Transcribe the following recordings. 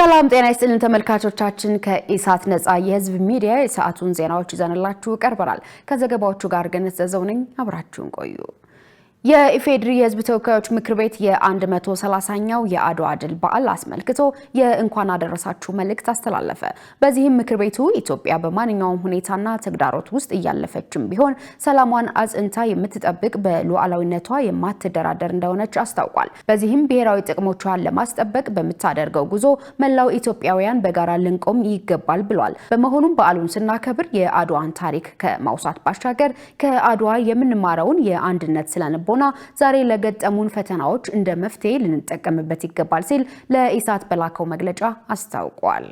ሰላም ጤና ይስጥልን ተመልካቾቻችን ከኢሳት ነጻ የህዝብ ሚዲያ የሰዓቱን ዜናዎች ይዘንላችሁ ቀርበናል። ከዘገባዎቹ ጋር ገነት ዘዘው ነኝ። አብራችሁን ቆዩ። የኢፌድሪ የህዝብ ተወካዮች ምክር ቤት የ130ኛው የአድዋ ድል በዓል አስመልክቶ የእንኳን አደረሳችሁ መልእክት አስተላለፈ። በዚህም ምክር ቤቱ ኢትዮጵያ በማንኛውም ሁኔታና ተግዳሮት ውስጥ እያለፈችም ቢሆን ሰላሟን አጽንታ የምትጠብቅ በሉዓላዊነቷ የማትደራደር እንደሆነች አስታውቋል። በዚህም ብሔራዊ ጥቅሞቿን ለማስጠበቅ በምታደርገው ጉዞ መላው ኢትዮጵያውያን በጋራ ልንቆም ይገባል ብሏል። በመሆኑም በዓሉን ስናከብር የአድዋን ታሪክ ከማውሳት ባሻገር ከአድዋ የምንማረውን የአንድነት ስለነበ ዛሬ ለገጠሙን ፈተናዎች እንደ መፍትሄ ልንጠቀምበት ይገባል ሲል ለኢሳት በላከው መግለጫ አስታውቋል።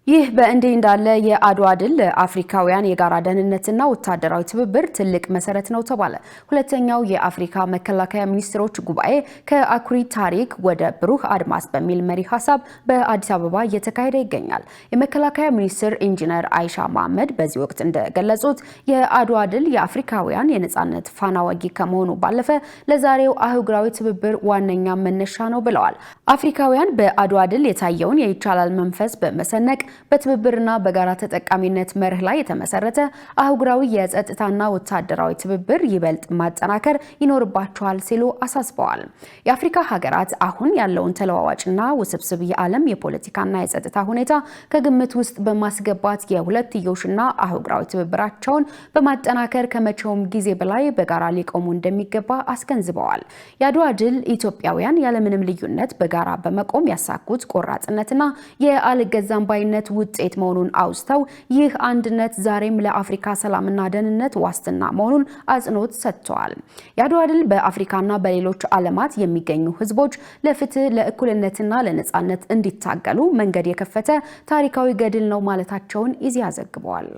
ይህ በእንዲህ እንዳለ የአድዋ ድል ለአፍሪካውያን የጋራ ደህንነትና ወታደራዊ ትብብር ትልቅ መሰረት ነው ተባለ። ሁለተኛው የአፍሪካ መከላከያ ሚኒስትሮች ጉባኤ ከአኩሪ ታሪክ ወደ ብሩህ አድማስ በሚል መሪ ሐሳብ በአዲስ አበባ እየተካሄደ ይገኛል። የመከላከያ ሚኒስትር ኢንጂነር አይሻ መሐመድ በዚህ ወቅት እንደገለጹት የአድዋ ድል የአፍሪካውያን የነጻነት ፋና ወጊ ከመሆኑ ባለፈ ለዛሬው አህጉራዊ ትብብር ዋነኛ መነሻ ነው ብለዋል። አፍሪካውያን በአድዋ ድል የታየውን የይቻላል መንፈስ በመሰነቅ በትብብርና በጋራ ተጠቃሚነት መርህ ላይ የተመሰረተ አህጉራዊ የጸጥታና ወታደራዊ ትብብር ይበልጥ ማጠናከር ይኖርባቸዋል ሲሉ አሳስበዋል። የአፍሪካ ሀገራት አሁን ያለውን ተለዋዋጭና ውስብስብ የዓለም የፖለቲካና የጸጥታ ሁኔታ ከግምት ውስጥ በማስገባት የሁለትዮሽና አህጉራዊ ትብብራቸውን በማጠናከር ከመቼውም ጊዜ በላይ በጋራ ሊቆሙ እንደሚገባ አስገንዝበዋል። የአድዋ ድል ኢትዮጵያውያን ያለምንም ልዩነት በጋራ በመቆም ያሳኩት ቆራጥነትና የአልገዛም ባይነት ውጤት መሆኑን አውስተው ይህ አንድነት ዛሬም ለአፍሪካ ሰላምና ደህንነት ዋስትና መሆኑን አጽንኦት ሰጥተዋል። የአድዋ ድል በአፍሪካና በሌሎች ዓለማት የሚገኙ ህዝቦች ለፍትህ፣ ለእኩልነትና ለነጻነት እንዲታገሉ መንገድ የከፈተ ታሪካዊ ገድል ነው ማለታቸውን ኢዜአ ዘግቧል።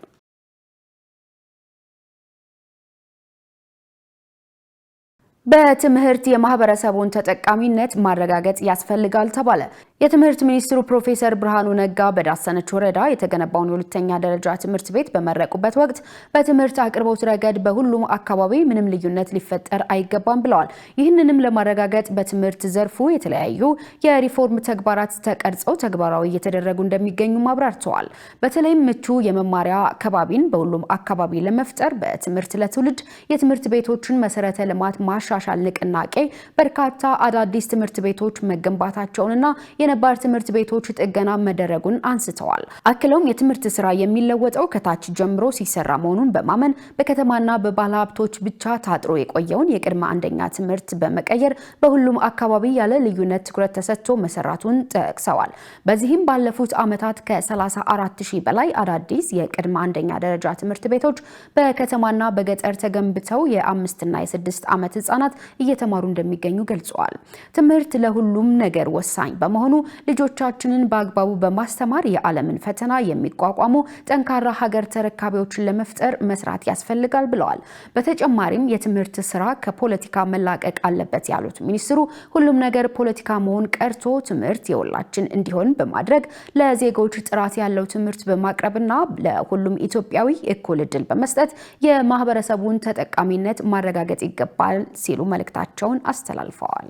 በትምህርት የማህበረሰቡን ተጠቃሚነት ማረጋገጥ ያስፈልጋል ተባለ። የትምህርት ሚኒስትሩ ፕሮፌሰር ብርሃኑ ነጋ በዳሰነች ወረዳ የተገነባውን የሁለተኛ ደረጃ ትምህርት ቤት በመረቁበት ወቅት በትምህርት አቅርቦት ረገድ በሁሉም አካባቢ ምንም ልዩነት ሊፈጠር አይገባም ብለዋል። ይህንንም ለማረጋገጥ በትምህርት ዘርፉ የተለያዩ የሪፎርም ተግባራት ተቀርጸው ተግባራዊ እየተደረጉ እንደሚገኙ አብራርተዋል። በተለይም ምቹ የመማሪያ አካባቢን በሁሉም አካባቢ ለመፍጠር በትምህርት ለትውልድ የትምህርት ቤቶችን መሰረተ ልማት ማሻሻል ንቅናቄ በርካታ አዳዲስ ትምህርት ቤቶች መገንባታቸውንና የነባር ትምህርት ቤቶች ጥገና መደረጉን አንስተዋል። አክለውም የትምህርት ስራ የሚለወጠው ከታች ጀምሮ ሲሰራ መሆኑን በማመን በከተማና በባለ ሀብቶች ብቻ ታጥሮ የቆየውን የቅድመ አንደኛ ትምህርት በመቀየር በሁሉም አካባቢ ያለ ልዩነት ትኩረት ተሰጥቶ መሰራቱን ጠቅሰዋል። በዚህም ባለፉት ዓመታት ከ34,000 በላይ አዳዲስ የቅድመ አንደኛ ደረጃ ትምህርት ቤቶች በከተማና በገጠር ተገንብተው የ5 እና የ6 ዓመት ህጻናት እየተማሩ እንደሚገኙ ገልጸዋል። ትምህርት ለሁሉም ነገር ወሳኝ በመሆኑ ልጆቻችንን በአግባቡ በማስተማር የዓለምን ፈተና የሚቋቋሙ ጠንካራ ሀገር ተረካቢዎችን ለመፍጠር መስራት ያስፈልጋል ብለዋል። በተጨማሪም የትምህርት ስራ ከፖለቲካ መላቀቅ አለበት ያሉት ሚኒስትሩ ሁሉም ነገር ፖለቲካ መሆን ቀርቶ ትምህርት የሁላችን እንዲሆን በማድረግ ለዜጎች ጥራት ያለው ትምህርት በማቅረብና ለሁሉም ኢትዮጵያዊ እኩል ዕድል በመስጠት የማህበረሰቡን ተጠቃሚነት ማረጋገጥ ይገባል ሲሉ መልእክታቸውን አስተላልፈዋል።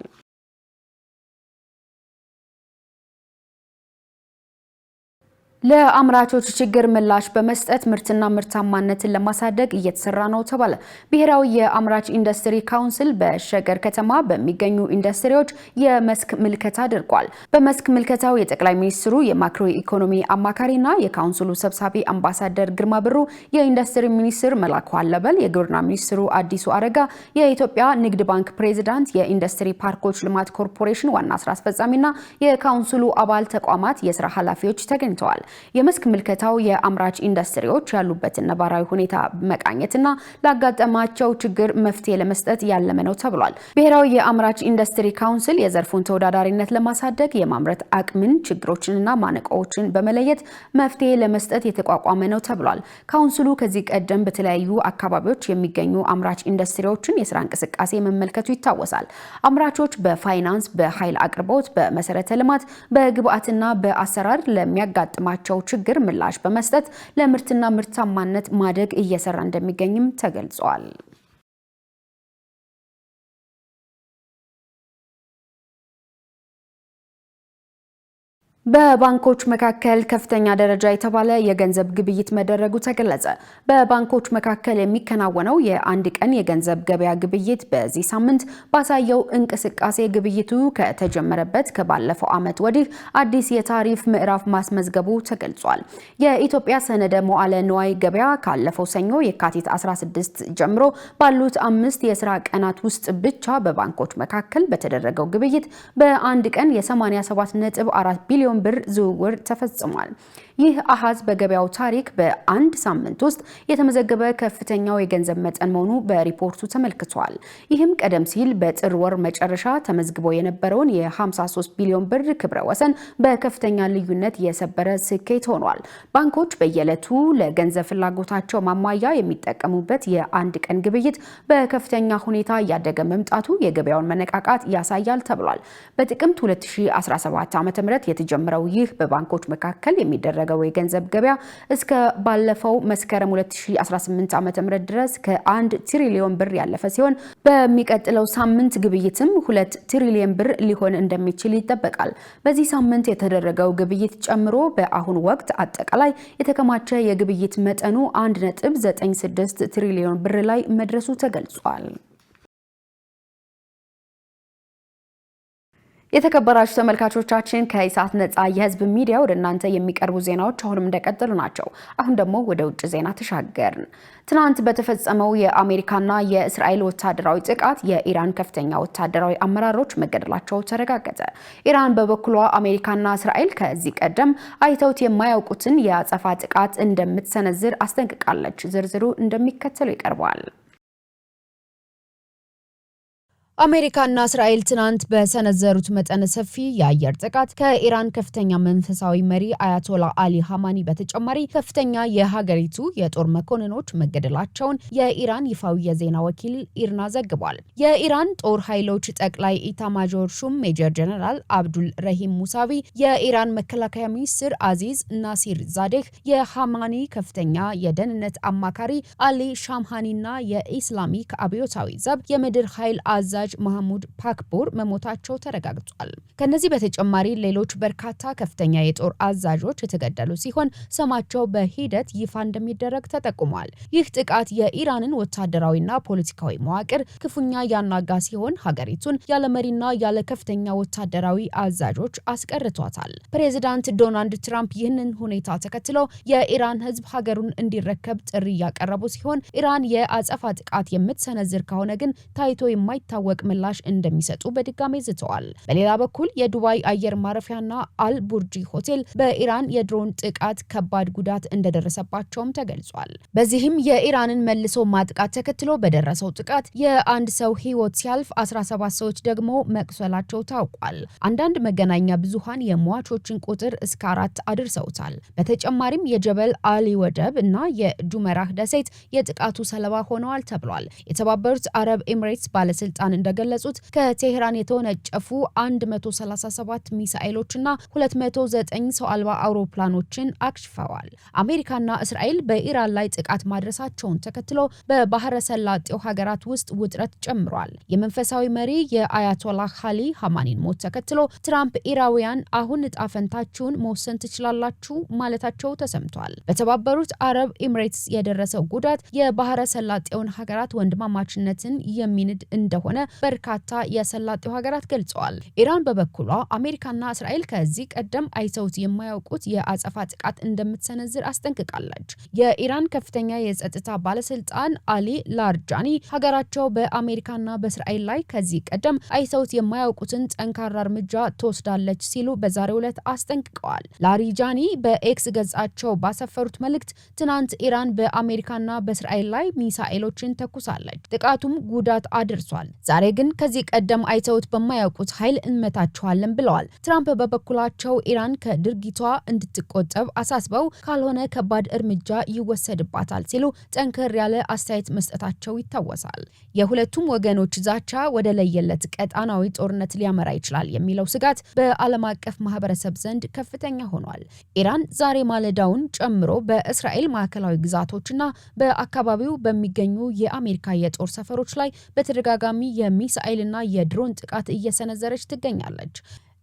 ለአምራቾች ችግር ምላሽ በመስጠት ምርትና ምርታማነትን ለማሳደግ እየተሰራ ነው ተባለ። ብሔራዊ የአምራች ኢንዱስትሪ ካውንስል በሸገር ከተማ በሚገኙ ኢንዱስትሪዎች የመስክ ምልከታ አድርጓል። በመስክ ምልከታው የጠቅላይ ሚኒስትሩ የማክሮ ኢኮኖሚ አማካሪና የካውንስሉ ሰብሳቢ አምባሳደር ግርማ ብሩ፣ የኢንዱስትሪ ሚኒስትር መላኩ አለበል፣ የግብርና ሚኒስትሩ አዲሱ አረጋ፣ የኢትዮጵያ ንግድ ባንክ ፕሬዝዳንት፣ የኢንዱስትሪ ፓርኮች ልማት ኮርፖሬሽን ዋና ስራ አስፈጻሚና የካውንስሉ አባል ተቋማት የስራ ኃላፊዎች ተገኝተዋል። የመስክ ምልከታው የአምራች ኢንዱስትሪዎች ያሉበትን ነባራዊ ሁኔታ መቃኘትና ላጋጠማቸው ችግር መፍትሄ ለመስጠት ያለመ ነው ተብሏል። ብሔራዊ የአምራች ኢንዱስትሪ ካውንስል የዘርፉን ተወዳዳሪነት ለማሳደግ የማምረት አቅምን፣ ችግሮችንና ማነቆዎችን በመለየት መፍትሄ ለመስጠት የተቋቋመ ነው ተብሏል። ካውንስሉ ከዚህ ቀደም በተለያዩ አካባቢዎች የሚገኙ አምራች ኢንዱስትሪዎችን የስራ እንቅስቃሴ መመልከቱ ይታወሳል። አምራቾች በፋይናንስ፣ በኃይል አቅርቦት፣ በመሰረተ ልማት፣ በግብአትና በአሰራር ለሚያጋጥማቸው ችግር ምላሽ በመስጠት ለምርትና ምርታማነት ማደግ እየሰራ እንደሚገኝም ተገልጿል። በባንኮች መካከል ከፍተኛ ደረጃ የተባለ የገንዘብ ግብይት መደረጉ ተገለጸ። በባንኮች መካከል የሚከናወነው የአንድ ቀን የገንዘብ ገበያ ግብይት በዚህ ሳምንት ባሳየው እንቅስቃሴ ግብይቱ ከተጀመረበት ከባለፈው ዓመት ወዲህ አዲስ የታሪፍ ምዕራፍ ማስመዝገቡ ተገልጿል። የኢትዮጵያ ሰነደ መዋዕለ ንዋይ ገበያ ካለፈው ሰኞ የካቲት 16 ጀምሮ ባሉት 5 የስራ ቀናት ውስጥ ብቻ በባንኮች መካከል በተደረገው ግብይት በአንድ ቀን የ87.4 ቢሊዮን ብር ዝውውር ተፈጽሟል። ይህ አሃዝ በገበያው ታሪክ በአንድ ሳምንት ውስጥ የተመዘገበ ከፍተኛው የገንዘብ መጠን መሆኑ በሪፖርቱ ተመልክቷል። ይህም ቀደም ሲል በጥር ወር መጨረሻ ተመዝግቦ የነበረውን የ53 ቢሊዮን ብር ክብረ ወሰን በከፍተኛ ልዩነት የሰበረ ስኬት ሆኗል። ባንኮች በየዕለቱ ለገንዘብ ፍላጎታቸው ማሟያ የሚጠቀሙበት የአንድ ቀን ግብይት በከፍተኛ ሁኔታ እያደገ መምጣቱ የገበያውን መነቃቃት ያሳያል ተብሏል። በጥቅምት 2017 ዓ.ም የተጀመረው ይህ በባንኮች መካከል የሚደረገው የገንዘብ ገበያ እስከ ባለፈው መስከረም 2018 ዓ.ም ድረስ ከ1 ትሪሊዮን ብር ያለፈ ሲሆን በሚቀጥለው ሳምንት ግብይትም 2 ትሪሊዮን ብር ሊሆን እንደሚችል ይጠበቃል። በዚህ ሳምንት የተደረገው ግብይት ጨምሮ በአሁኑ ወቅት አጠቃላይ የተከማቸ የግብይት መጠኑ 1.96 ትሪሊዮን ብር ላይ መድረሱ ተገልጿል። የተከበራችሁ ተመልካቾቻችን ከኢሳት ነጻ የህዝብ ሚዲያ ወደ እናንተ የሚቀርቡ ዜናዎች አሁንም እንደቀጠሉ ናቸው። አሁን ደግሞ ወደ ውጭ ዜና ተሻገርን። ትናንት በተፈጸመው የአሜሪካና የእስራኤል ወታደራዊ ጥቃት የኢራን ከፍተኛ ወታደራዊ አመራሮች መገደላቸው ተረጋገጠ። ኢራን በበኩሏ አሜሪካና እስራኤል ከዚህ ቀደም አይተውት የማያውቁትን የአጸፋ ጥቃት እንደምትሰነዝር አስጠንቅቃለች። ዝርዝሩ እንደሚከተለው ይቀርባል። አሜሪካና እስራኤል ትናንት በሰነዘሩት መጠነ ሰፊ የአየር ጥቃት ከኢራን ከፍተኛ መንፈሳዊ መሪ አያቶላ አሊ ሀማኒ በተጨማሪ ከፍተኛ የሀገሪቱ የጦር መኮንኖች መገደላቸውን የኢራን ይፋዊ የዜና ወኪል ኢርና ዘግቧል። የኢራን ጦር ኃይሎች ጠቅላይ ኢታማዦር ሹም ሜጀር ጀነራል አብዱል ረሂም ሙሳቪ፣ የኢራን መከላከያ ሚኒስትር አዚዝ ናሲር ዛዴህ፣ የሀማኒ ከፍተኛ የደህንነት አማካሪ አሊ ሻምሃኒና የኢስላሚክ አብዮታዊ ዘብ የምድር ኃይል አዛዥ መሐሙድ ፓክቦር መሞታቸው ተረጋግጧል። ከነዚህ በተጨማሪ ሌሎች በርካታ ከፍተኛ የጦር አዛዦች የተገደሉ ሲሆን ስማቸው በሂደት ይፋ እንደሚደረግ ተጠቁሟል። ይህ ጥቃት የኢራንን ወታደራዊና ፖለቲካዊ መዋቅር ክፉኛ ያናጋ ሲሆን ሀገሪቱን ያለ መሪና ያለ ከፍተኛ ወታደራዊ አዛዦች አስቀርቷታል። ፕሬዚዳንት ዶናልድ ትራምፕ ይህንን ሁኔታ ተከትለው የኢራን ሕዝብ ሀገሩን እንዲረከብ ጥሪ ያቀረቡ ሲሆን ኢራን የአጸፋ ጥቃት የምትሰነዝር ከሆነ ግን ታይቶ የማይታወቅ ምላሽ እንደሚሰጡ በድጋሚ ዝተዋል። በሌላ በኩል የዱባይ አየር ማረፊያና አል ቡርጂ ሆቴል በኢራን የድሮን ጥቃት ከባድ ጉዳት እንደደረሰባቸውም ተገልጿል። በዚህም የኢራንን መልሶ ማጥቃት ተከትሎ በደረሰው ጥቃት የአንድ ሰው ሕይወት ሲያልፍ 17 ሰዎች ደግሞ መቁሰላቸው ታውቋል። አንዳንድ መገናኛ ብዙሃን የሟቾችን ቁጥር እስከ 4 አድርሰውታል። በተጨማሪም የጀበል አሊ ወደብ እና የጁመራህ ደሴት የጥቃቱ ሰለባ ሆነዋል ተብሏል። የተባበሩት አረብ ኤሚሬትስ ባለስልጣን እንደገለጹት ከቴህራን የተወነጨፉ 137 ሚሳኤሎችና 209 ሰው አልባ አውሮፕላኖችን አክሽፈዋል። አሜሪካና እስራኤል በኢራን ላይ ጥቃት ማድረሳቸውን ተከትሎ በባህረ ሰላጤው ሀገራት ውስጥ ውጥረት ጨምሯል። የመንፈሳዊ መሪ የአያቶላህ አሊ ሀማኒን ሞት ተከትሎ ትራምፕ ኢራውያን አሁን ዕጣ ፈንታችሁን መወሰን ትችላላችሁ ማለታቸው ተሰምቷል። በተባበሩት አረብ ኤሚሬትስ የደረሰው ጉዳት የባህረ ሰላጤውን ሀገራት ወንድማማችነትን የሚንድ እንደሆነ በርካታ የሰላጤው ሀገራት ገልጸዋል። ኢራን በበኩሏ አሜሪካና እስራኤል ከዚህ ቀደም አይተውት የማያውቁት የአጸፋ ጥቃት እንደምትሰነዝር አስጠንቅቃለች። የኢራን ከፍተኛ የጸጥታ ባለስልጣን አሊ ላርጃኒ ሀገራቸው በአሜሪካና በእስራኤል ላይ ከዚህ ቀደም አይተውት የማያውቁትን ጠንካራ እርምጃ ትወስዳለች ሲሉ በዛሬው ዕለት አስጠንቅቀዋል። ላሪጃኒ በኤክስ ገጻቸው ባሰፈሩት መልእክት ትናንት ኢራን በአሜሪካና በእስራኤል ላይ ሚሳኤሎችን ተኩሳለች፣ ጥቃቱም ጉዳት አድርሷል። ዛሬ ግን ከዚህ ቀደም አይተውት በማያውቁት ኃይል እንመታቸዋለን ብለዋል። ትራምፕ በበኩላቸው ኢራን ከድርጊቷ እንድትቆጠብ አሳስበው ካልሆነ ከባድ እርምጃ ይወሰድባታል ሲሉ ጠንከር ያለ አስተያየት መስጠታቸው ይታወሳል። የሁለቱም ወገኖች ዛቻ ወደ ለየለት ቀጣናዊ ጦርነት ሊያመራ ይችላል የሚለው ስጋት በዓለም አቀፍ ማህበረሰብ ዘንድ ከፍተኛ ሆኗል። ኢራን ዛሬ ማለዳውን ጨምሮ በእስራኤል ማዕከላዊ ግዛቶችና በአካባቢው በሚገኙ የአሜሪካ የጦር ሰፈሮች ላይ በተደጋጋሚ የሚሳኤልና የድሮን ጥቃት እየሰነዘረች ትገኛለች።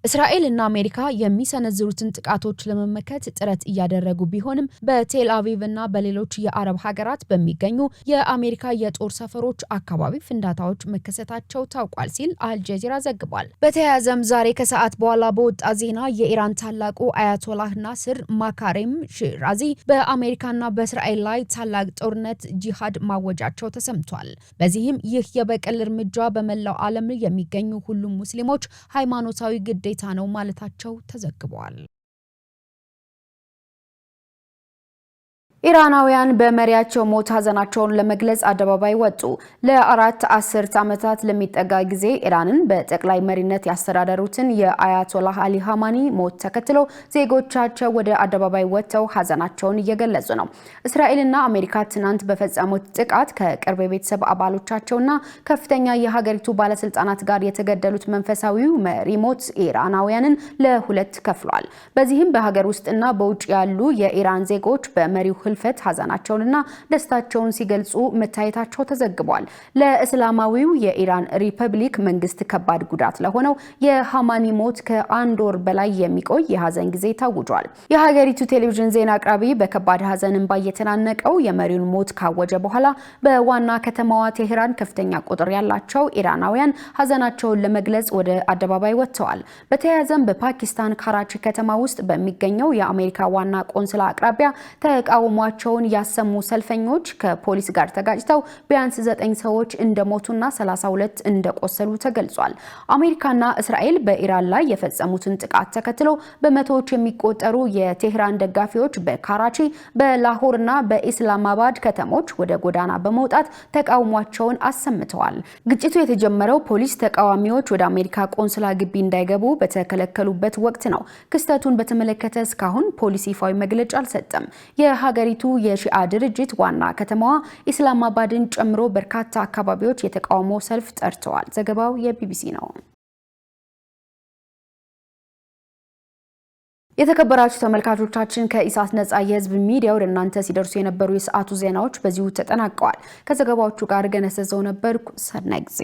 እስራኤል እና አሜሪካ የሚሰነዝሩትን ጥቃቶች ለመመከት ጥረት እያደረጉ ቢሆንም በቴል አቪቭ እና በሌሎች የአረብ ሀገራት በሚገኙ የአሜሪካ የጦር ሰፈሮች አካባቢ ፍንዳታዎች መከሰታቸው ታውቋል ሲል አልጀዚራ ዘግቧል። በተያያዘም ዛሬ ከሰዓት በኋላ በወጣ ዜና የኢራን ታላቁ አያቶላህ ናስር ማካሬም ሽራዚ በአሜሪካና በእስራኤል ላይ ታላቅ ጦርነት ጂሃድ ማወጃቸው ተሰምቷል። በዚህም ይህ የበቀል እርምጃ በመላው ዓለም የሚገኙ ሁሉም ሙስሊሞች ሃይማኖታዊ ግዴታ ነው ማለታቸው ተዘግቧል። ኢራናውያን በመሪያቸው ሞት ሀዘናቸውን ለመግለጽ አደባባይ ወጡ። ለአራት አስርት ዓመታት ለሚጠጋ ጊዜ ኢራንን በጠቅላይ መሪነት ያስተዳደሩትን የአያቶላህ አሊ ኻሜኒ ሞት ተከትሎ ዜጎቻቸው ወደ አደባባይ ወጥተው ሀዘናቸውን እየገለጹ ነው። እስራኤልና አሜሪካ ትናንት በፈጸሙት ጥቃት ከቅርብ የቤተሰብ አባሎቻቸውና ከፍተኛ የሀገሪቱ ባለስልጣናት ጋር የተገደሉት መንፈሳዊው መሪ ሞት ኢራናውያንን ለሁለት ከፍሏል። በዚህም በሀገር ውስጥና በውጭ ያሉ የኢራን ዜጎች በመሪው ህልፈት ሀዘናቸውንና ደስታቸውን ሲገልጹ መታየታቸው ተዘግቧል። ለእስላማዊው የኢራን ሪፐብሊክ መንግስት ከባድ ጉዳት ለሆነው የኻሜኒ ሞት ከአንድ ወር በላይ የሚቆይ የሀዘን ጊዜ ታውጇል። የሀገሪቱ ቴሌቪዥን ዜና አቅራቢ በከባድ ሀዘን እንባ የተናነቀው የመሪውን ሞት ካወጀ በኋላ በዋና ከተማዋ ቴህራን ከፍተኛ ቁጥር ያላቸው ኢራናውያን ሀዘናቸውን ለመግለጽ ወደ አደባባይ ወጥተዋል። በተያያዘም በፓኪስታን ካራቺ ከተማ ውስጥ በሚገኘው የአሜሪካ ዋና ቆንስላ አቅራቢያ ተቃውሟቸውን ያሰሙ ሰልፈኞች ከፖሊስ ጋር ተጋጭተው ቢያንስ 9 ሰዎች እንደሞቱና 32 እንደቆሰሉ ተገልጿል። አሜሪካና እስራኤል በኢራን ላይ የፈጸሙትን ጥቃት ተከትሎ በመቶዎች የሚቆጠሩ የቴህራን ደጋፊዎች በካራቺ፣ በላሆርና በኢስላማባድ ከተሞች ወደ ጎዳና በመውጣት ተቃውሟቸውን አሰምተዋል። ግጭቱ የተጀመረው ፖሊስ ተቃዋሚዎች ወደ አሜሪካ ቆንስላ ግቢ እንዳይገቡ በተከለከሉበት ወቅት ነው። ክስተቱን በተመለከተ እስካሁን ፖሊስ ይፋዊ መግለጫ አልሰጠም። የሀገሪቱ የሺአ ድርጅት ዋና ከተማዋ ኢስላማባድን ጨምሮ በርካታ አካባቢዎች የተቃውሞ ሰልፍ ጠርተዋል። ዘገባው የቢቢሲ ነው። የተከበራችሁ ተመልካቾቻችን ከኢሳት ነጻ የህዝብ ሚዲያ ወደ እናንተ ሲደርሱ የነበሩ የሰዓቱ ዜናዎች በዚሁ ተጠናቀዋል። ከዘገባዎቹ ጋር ገነሰዘው ነበርኩ። ሰናይ ጊዜ